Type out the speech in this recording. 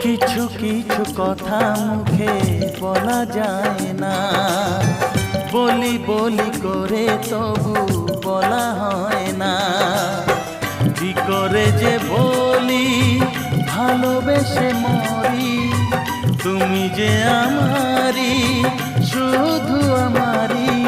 কিছু কিছু কথা মুখে বলা যায় না, বলি বলি করে তবু বলা হয় না। কি করে যে বলি ভালোবেসে মরি, তুমি যে আমারই, শুধু আমারই।